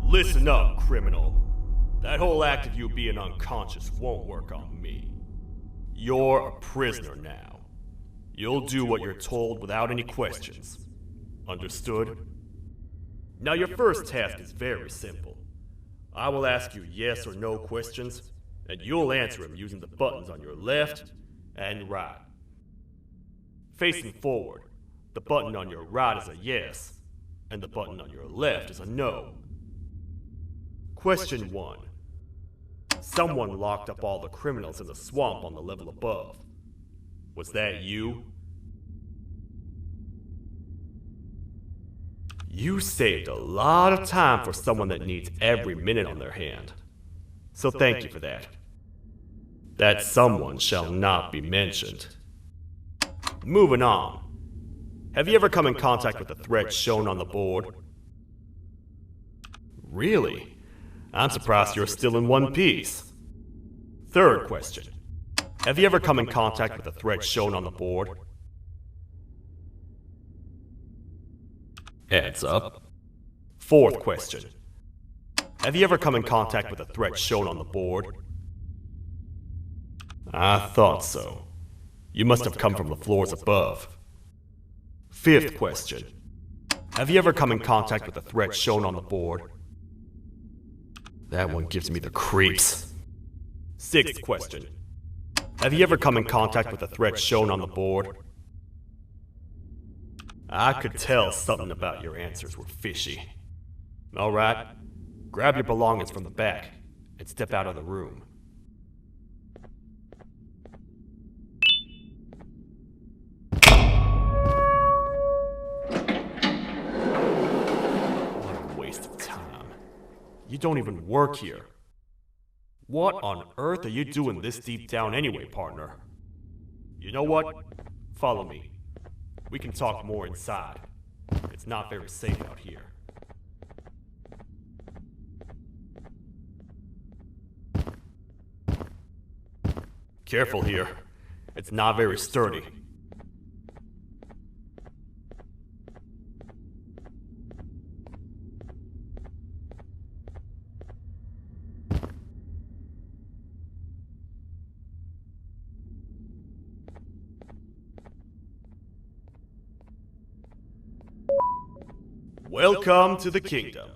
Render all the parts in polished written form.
Listen up, criminal. That whole act of you being unconscious won't work on me. You're a prisoner now. You'll do what you're told without any questions. Understood? Now your first task is very simple. I will ask you yes or no questions, and you'll answer them using the buttons on your left and right. Facing forward, the button on your right is a yes, and the button on your left is a no. Question 1. Someone locked up all the criminals in the swamp on the level above. Was that you? You saved a lot of time for someone that needs every minute on their hand. So thank you for that. That someone shall not be mentioned. Moving on. Have you ever come in contact with the threat shown on the board? Really? I'm surprised you're still in one piece. Third question. Have you ever come in contact with the threat shown on the board? Heads up. Fourth question. Have you ever come in contact with the threat shown on the board? I thought so. You must have come from the floors above. Fifth question. Have you ever come in contact with the threat shown on the board? That one gives me the creeps. Sixth question. Have you ever come in contact with the threat shown on the board? I could tell something about your answers were fishy. Alright, grab your belongings from the back and step out of the room. What a waste of time. You don't even work here. What on earth are you doing this deep down anyway, partner? You know what? Follow me. We can talk more inside. It's not very safe out here. Careful here. It's not very sturdy. Welcome to the kingdom.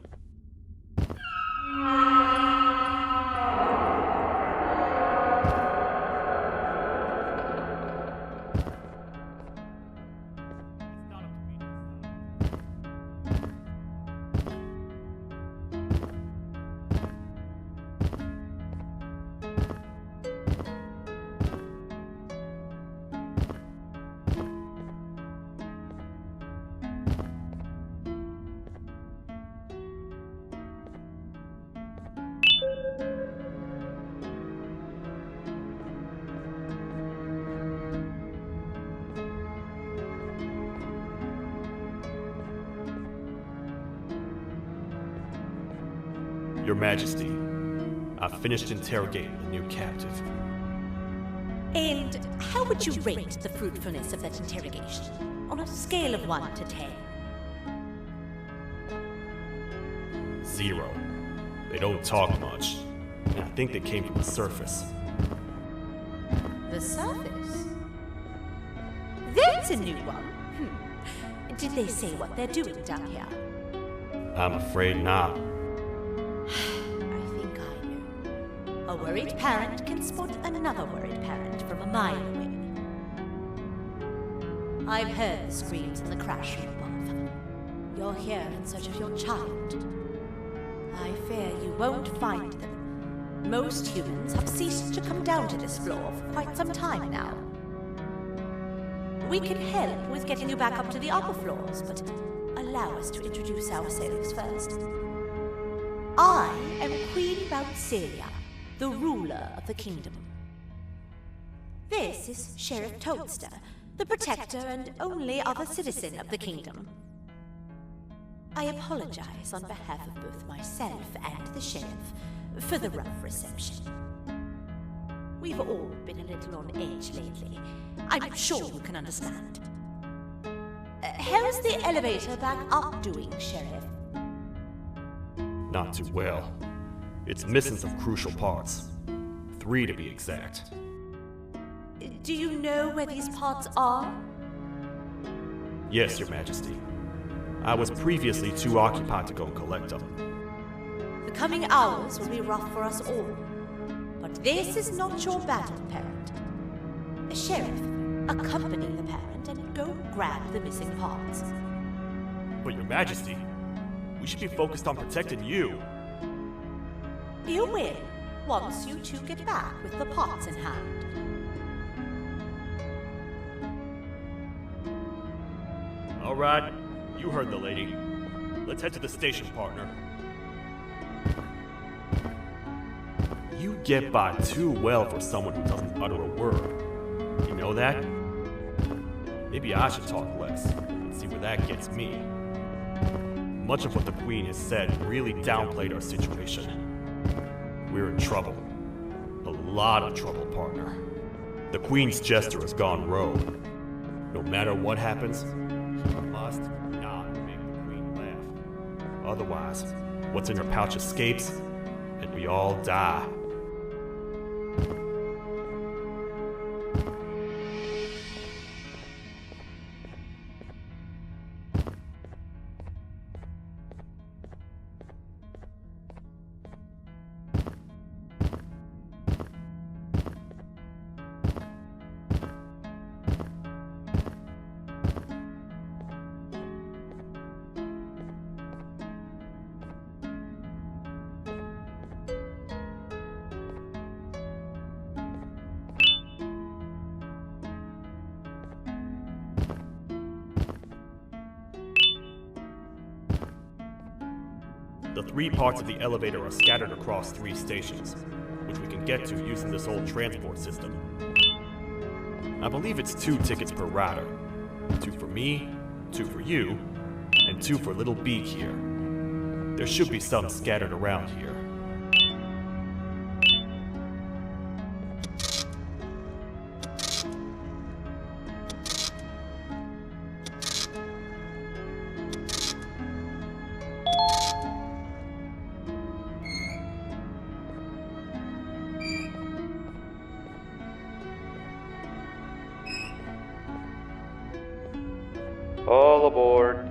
Your Majesty, I've finished interrogating the new captive. And how would you rate the fruitfulness of that interrogation, on a scale of 1 to 10? 0. They don't talk much, and I think they came from the surface. The surface? That's a new one. Did they say what they're doing down here? I'm afraid not. I think I know. A worried parent can spot another worried parent from a mile away. I've heard the screams and the crash from above. You're here in search of your child. I fear you won't find them. Most humans have ceased to come down to this floor for quite some time now. We can help with getting you back up to the upper floors, but allow us to introduce ourselves first. I am Queen ban4, the ruler of the kingdom. This is Sheriff Toadster, the protector and only other citizen of the kingdom. I apologize on behalf of both myself and the sheriff for the rough reception. We've all been a little on edge lately. I'm sure you can understand. How's the elevator back up doing, Sheriff? Not too well. It's missing some crucial parts. 3 to be exact. Do you know where these parts are? Yes, Your Majesty. I was previously too occupied to go and collect them. The coming hours will be rough for us all. But this is not your battle, parent. Sheriff, accompany the parent and go grab the missing parts. But Your Majesty, we should be focused on protecting you. You will, once you two get back with the parts in hand. All right, you heard the lady. Let's head to the station, partner. You get by too well for someone who doesn't utter a word. You know that? Maybe I should talk less and see where that gets me. Much of what the Queen has said really downplayed our situation. We're in trouble. A lot of trouble, partner. The Queen's jester has gone rogue. No matter what happens, he must not make the Queen laugh. Otherwise, what's in her pouch escapes, and we all die. The 3 parts of the elevator are scattered across 3 stations, which we can get to using this old transport system. I believe it's 2 tickets per rider. 2 for me, 2 for you, and 2 for Little Beak here. There should be some scattered around here. All aboard.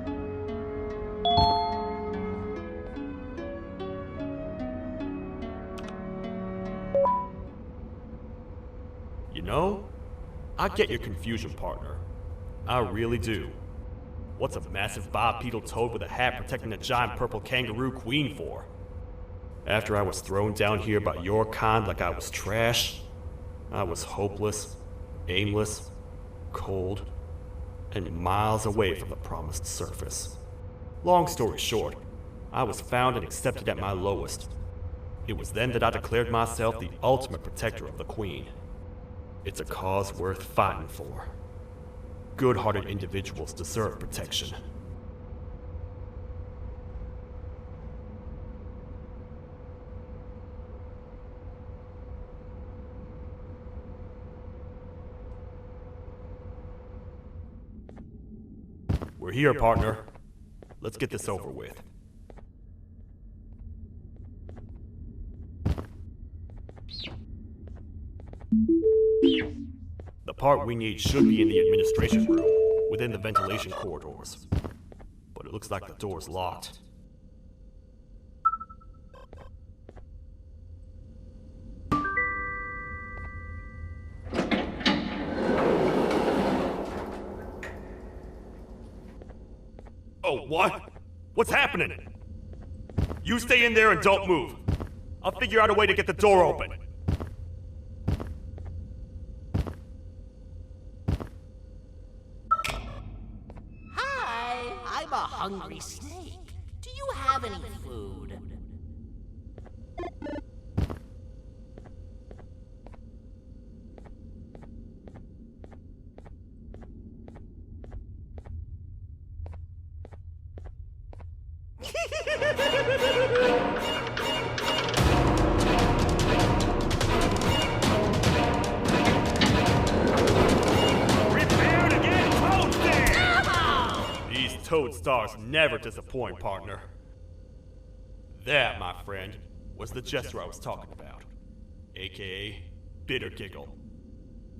You know, I get your confusion, partner. I really do. What's a massive bipedal toad with a hat protecting a giant purple kangaroo queen for? After I was thrown down here by your kind like I was trash, I was hopeless, aimless, cold, and miles away from the promised surface. Long story short, I was found and accepted at my lowest. It was then that I declared myself the ultimate protector of the Queen. It's a cause worth fighting for. Good-hearted individuals deserve protection. We're here, partner. Let's get this over with. The part we need should be in the administration room, within the ventilation corridors. it looks like the door's locked. Oh, what? What's happening? You stay in there and don't move. I'll figure out a way to get the door open. Hi, I'm a hungry snake. Do you have any food? Prepare to get toasted! These toad stars never disappoint, partner. That, my friend, was the jester I was talking about, aka Bitter Giggle.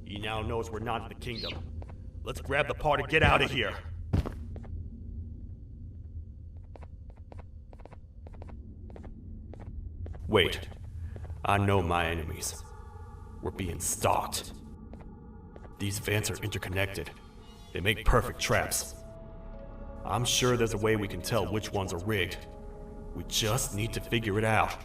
He now knows we're not in the kingdom. Let's grab the part and get out of here. Wait, I know my enemies. We're being stalked. These vents are interconnected. They make perfect traps. I'm sure there's a way we can tell which ones are rigged. We just need to figure it out.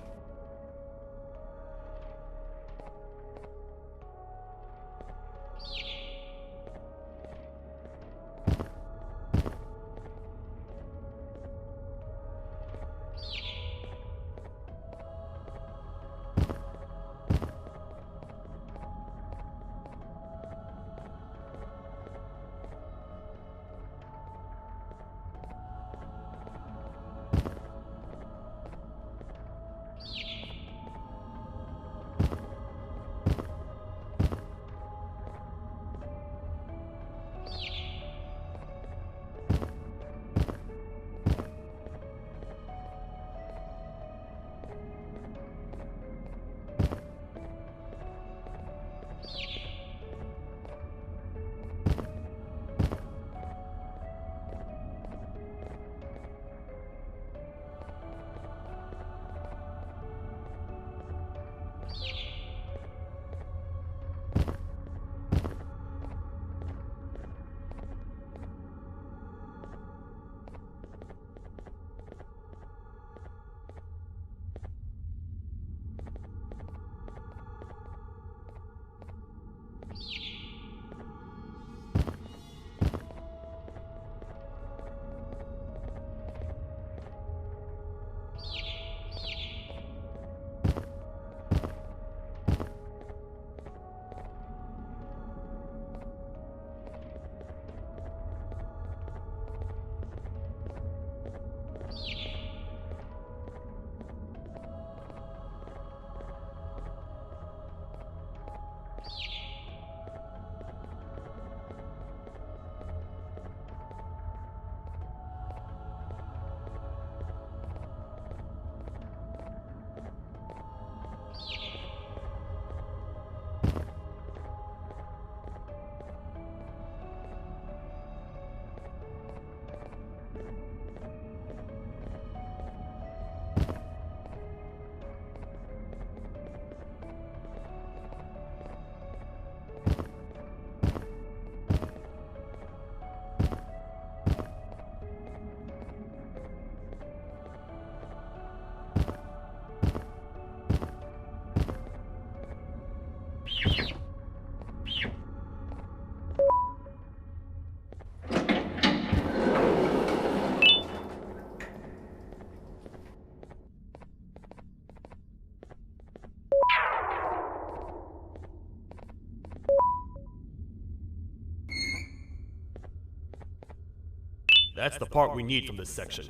That's the part we need from this section.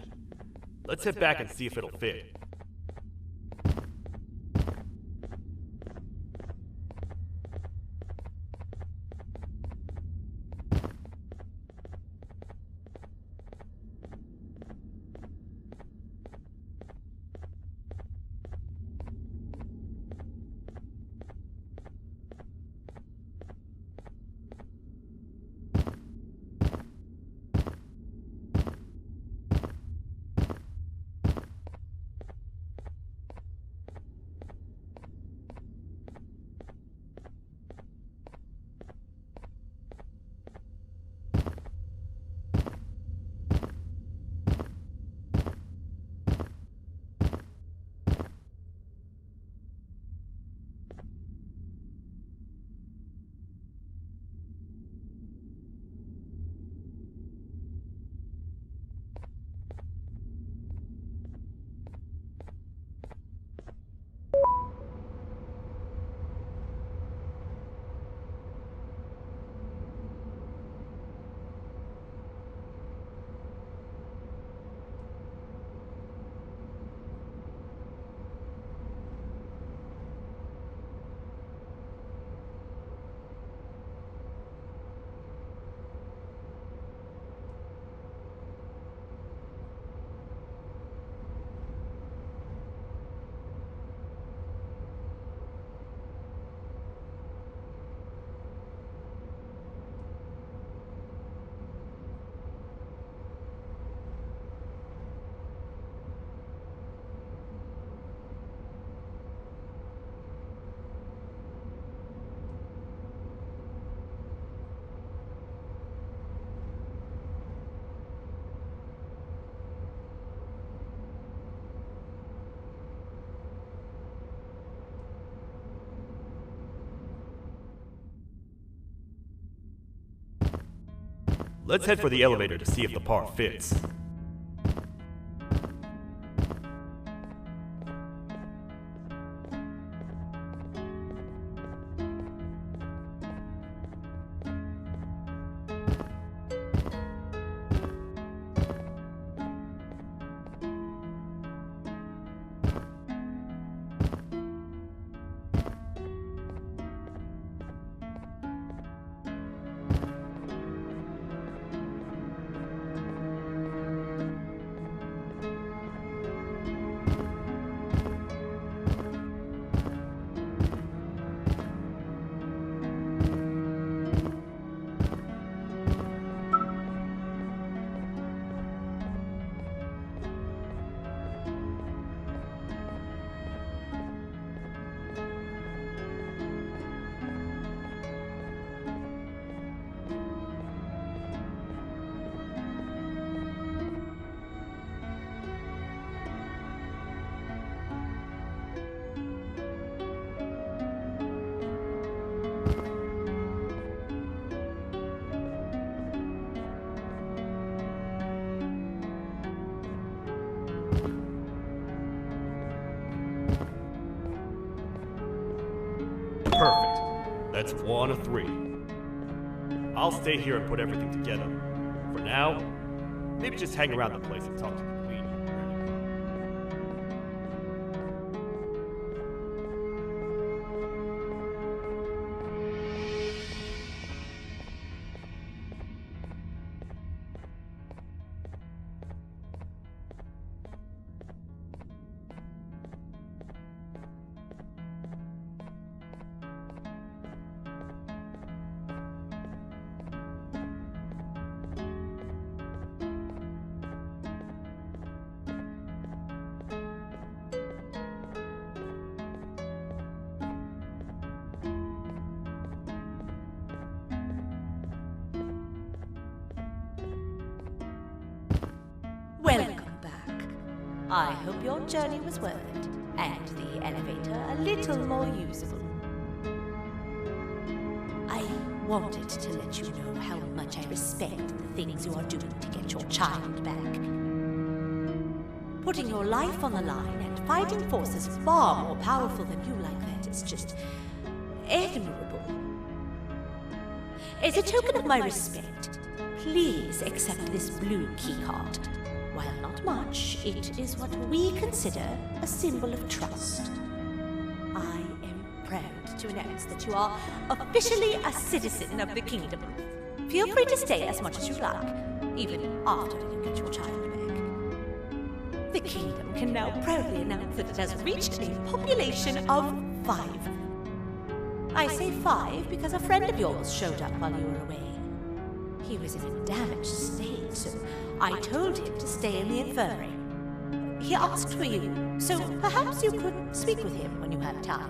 Let's head back and see if it'll fit. Let's head for the elevator to see if the part fits. Perfect. That's 1 of 3. I'll stay here and put everything together. For now, maybe just hang around the place and talk to the Queen. Welcome back. I hope your journey was worth it, and the elevator a little more usable. I wanted to let you know how much I respect the things you are doing to get your child back. Putting your life on the line and fighting forces far more powerful than you like that is just admirable. As a token of my respect, please accept this blue keycard. While not much, it is what we consider a symbol of trust. I am proud to announce that you are officially a citizen of the kingdom. Feel free to stay as much as you like, even after you get your child back. The kingdom can now proudly announce that it has reached a population of 5. I say 5 because a friend of yours showed up while you were away. He was in a damaged state, so I told him to stay in the infirmary. He asked for you, so perhaps you could speak with him when you have time.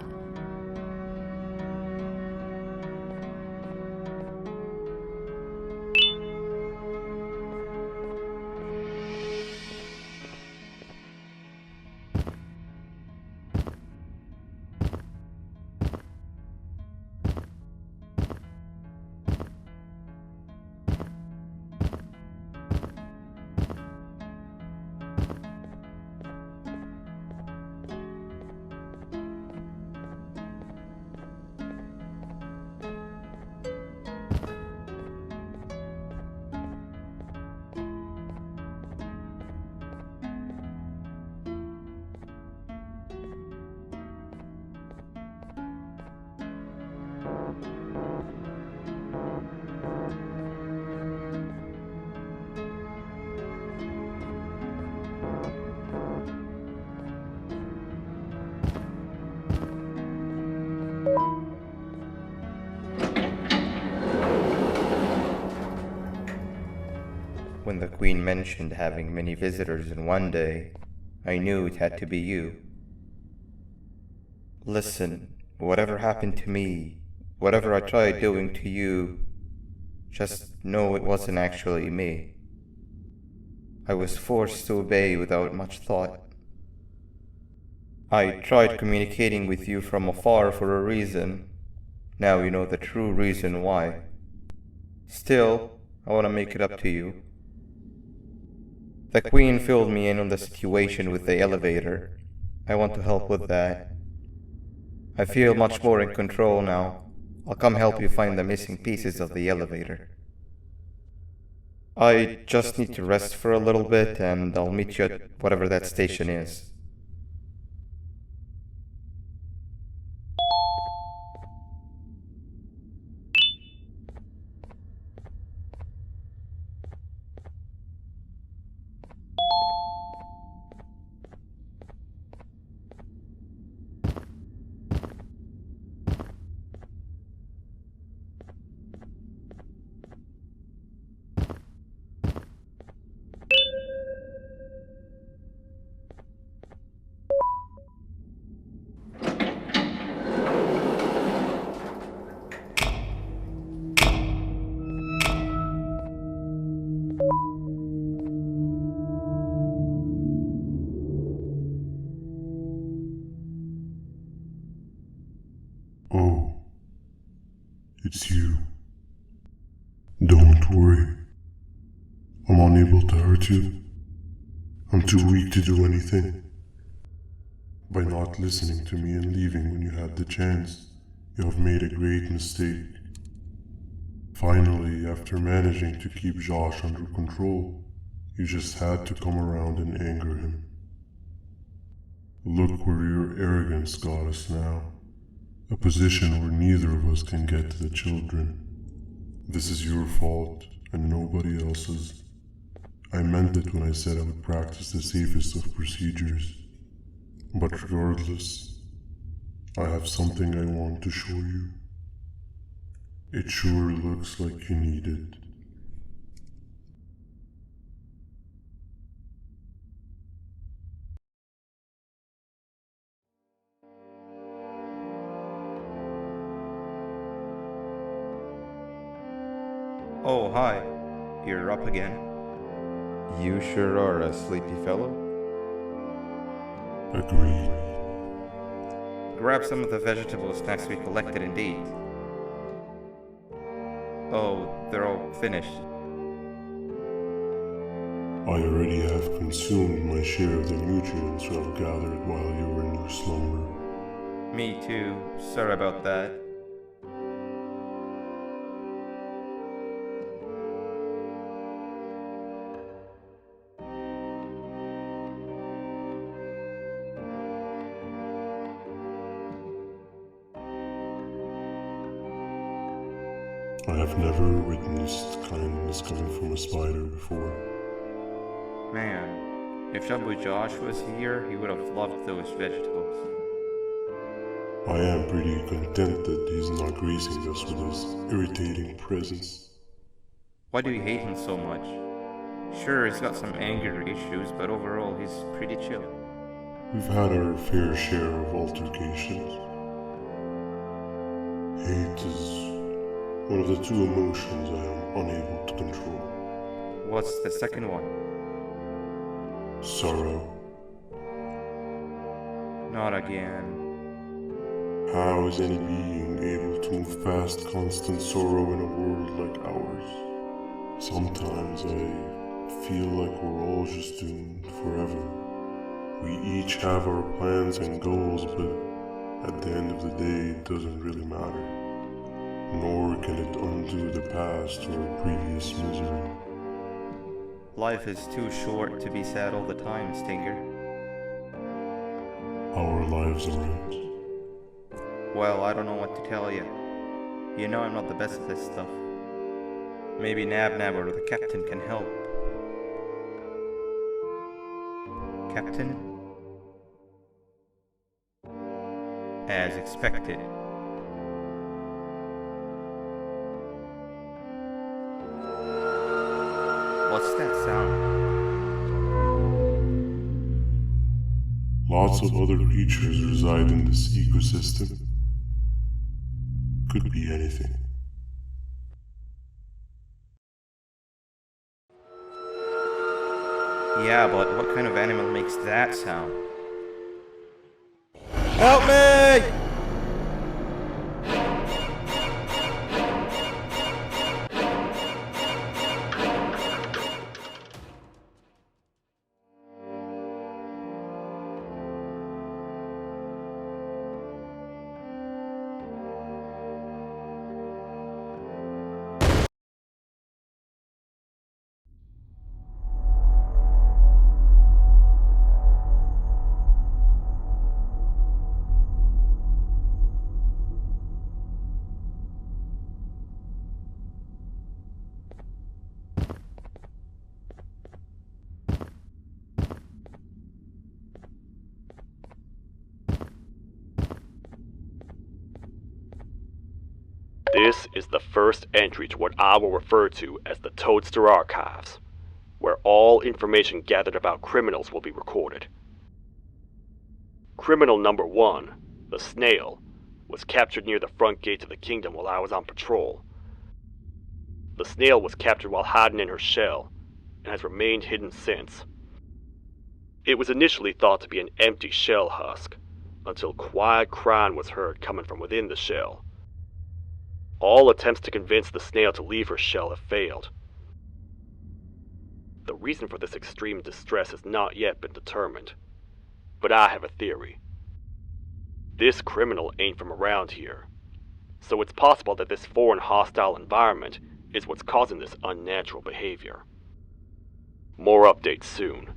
When the Queen mentioned having many visitors in one day, I knew it had to be you. Listen, whatever happened to me, whatever I tried doing to you, just know it wasn't actually me. I was forced to obey without much thought. I tried communicating with you from afar for a reason. Now you know the true reason why. Still, I want to make it up to you. The Queen filled me in on the situation with the elevator. I want to help with that. I feel much more in control now. I'll come help you find the missing pieces of the elevator. I just need to rest for a little bit, and I'll meet you at whatever that station is. Oh, it's you. Don't worry. I'm unable to hurt you. I'm too weak to do anything. By not listening to me and leaving when you had the chance, you have made a great mistake. Finally, after managing to keep Josh under control, you just had to come around and anger him. Look where your arrogance got us now. A position where neither of us can get to the children. This is your fault, and nobody else's. I meant it when I said I would practice the safest of procedures. But regardless, I have something I want to show you. It sure looks like you need it. Oh, hi. You're up again. You sure are a sleepy fellow. Agreed. Grab some of the vegetable snacks we collected indeed. Oh, they're all finished. I already have consumed my share of the nutrients you have gathered while you were in your slumber. Me too. Sorry about that. I have never witnessed kindness coming from a spider before. Man, if Shabu Josh was here, he would have loved those vegetables. I am pretty content that he's not gracing us with his irritating presence. Why do you hate him so much? Sure, he's got some anger issues, but overall he's pretty chill. We've had our fair share of altercations. Hate is one of the two emotions I am unable to control. What's the second one? Sorrow. Not again. How is any being able to move past constant sorrow in a world like ours? Sometimes I feel like we're all just doomed forever. We each have our plans and goals, but at the end of the day, it doesn't really matter. Nor can it undo the past or previous misery. Life is too short to be sad all the time, Stinger. Our lives aren't. Well, I don't know what to tell you. You know I'm not the best at this stuff. Maybe Nab or the captain can help. Captain? As expected. What's that sound? Lots of other creatures reside in this ecosystem. Could be anything. Yeah, but what kind of animal makes that sound? Help me! This is the first entry to what I will refer to as the Toadster Archives, where all information gathered about criminals will be recorded. Criminal number 1, the snail, was captured near the front gates of the kingdom while I was on patrol. The snail was captured while hiding in her shell, and has remained hidden since. It was initially thought to be an empty shell husk, until quiet crying was heard coming from within the shell. All attempts to convince the snail to leave her shell have failed. The reason for this extreme distress has not yet been determined, but I have a theory. This criminal ain't from around here, so it's possible that this foreign hostile environment is what's causing this unnatural behavior. More updates soon.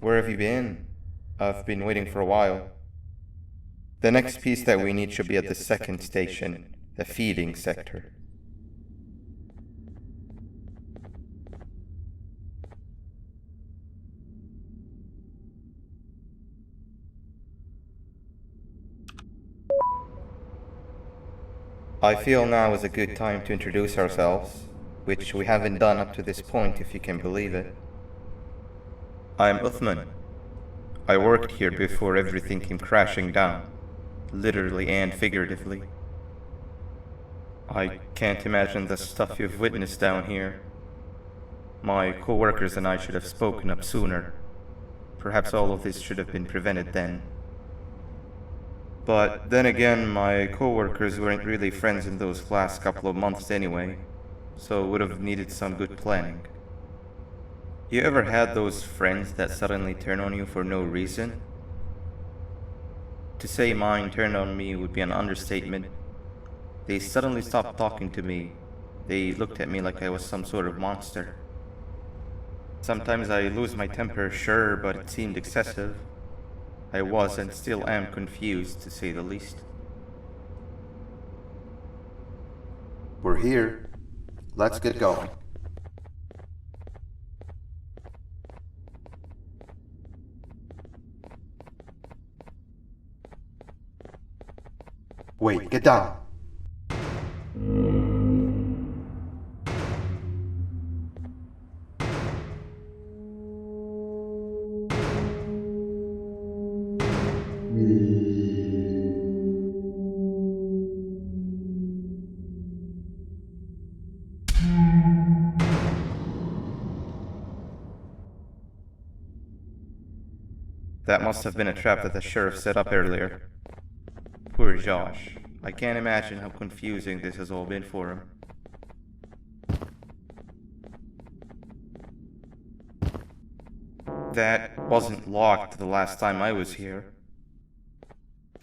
Where have you been? I've been waiting for a while. The next piece that we need should be at the second station, the feeding sector. I feel now is a good time to introduce ourselves, which we haven't done up to this point, if you can believe it. I'm Uthman. I worked here before everything came crashing down, literally and figuratively. I can't imagine the stuff you've witnessed down here. My co-workers and I should have spoken up sooner. Perhaps all of this should have been prevented then. But then again, my co-workers weren't really friends in those last couple of months anyway, so would have needed some good planning. You ever had those friends that suddenly turn on you for no reason? To say mine turned on me would be an understatement. They suddenly stopped talking to me. They looked at me like I was some sort of monster. Sometimes I lose my temper, sure, but it seemed excessive. I was and still am confused, to say the least. We're here. Let's get going. Wait, get down. That must have been a trap that the sheriff set up earlier. Poor Josh. I can't imagine how confusing this has all been for him. That wasn't locked the last time I was here.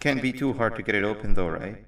Can't be too hard to get it open though, right?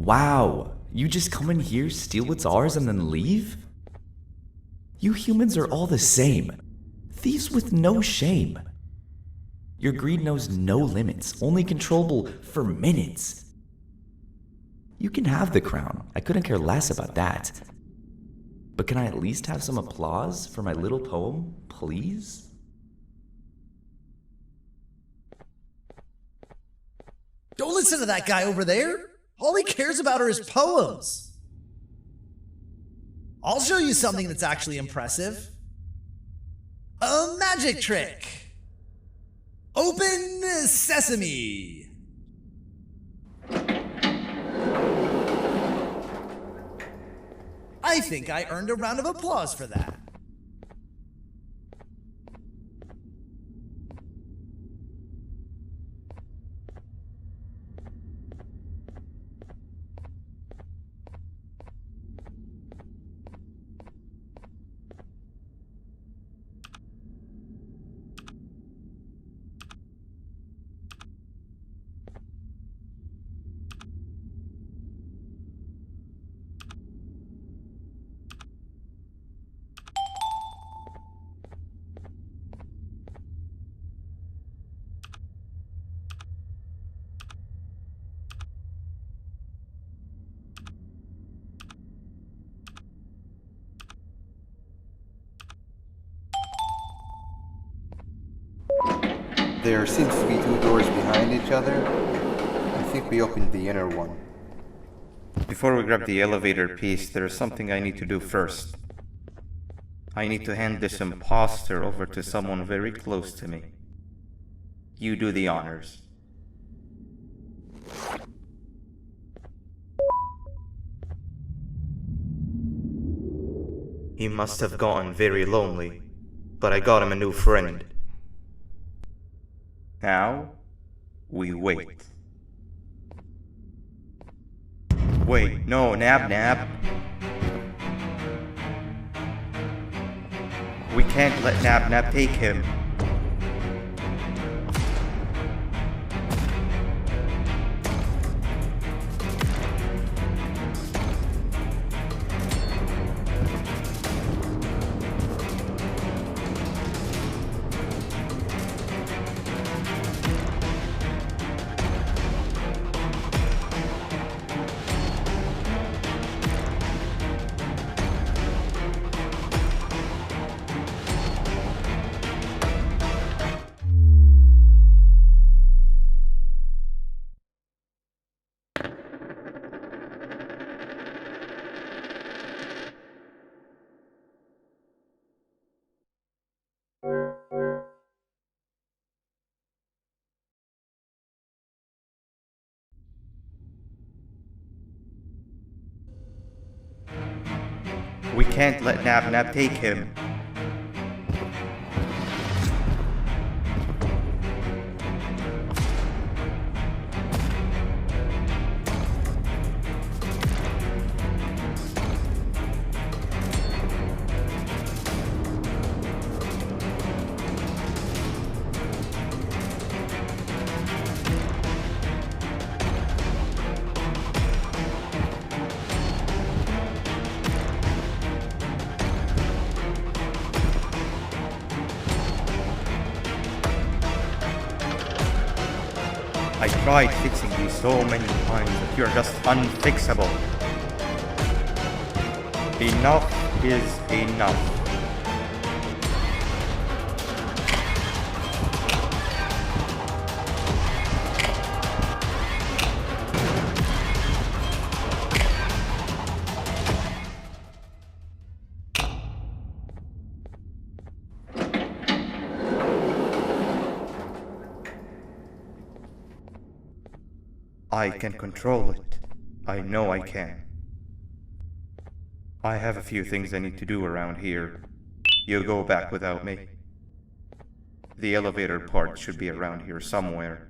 Wow, you just come in here, steal what's ours, and then leave? You humans are all the same. Thieves with no shame. Your greed knows no limits, only controllable for minutes. You can have the crown, I couldn't care less about that. But can I at least have some applause for my little poem, please? Don't listen to that guy over there. All he cares about are his poems. I'll show you something that's actually impressive. A magic trick. Open sesame. I think I earned a round of applause for that. There seems to be two doors behind each other. I think we opened the inner one. Before we grab the elevator piece, there is something I need to do first. I need to hand this imposter over to someone very close to me. You do the honors. He must have gotten very lonely, but I got him a new friend. Now, we wait. Wait, no, Nab. We can't let Nab take him. We can't let Nab take him. I tried fixing these so many times, but you're just unfixable. Enough is enough. I can control it. I know I can. I have a few things I need to do around here. You go back without me. The elevator part should be around here somewhere.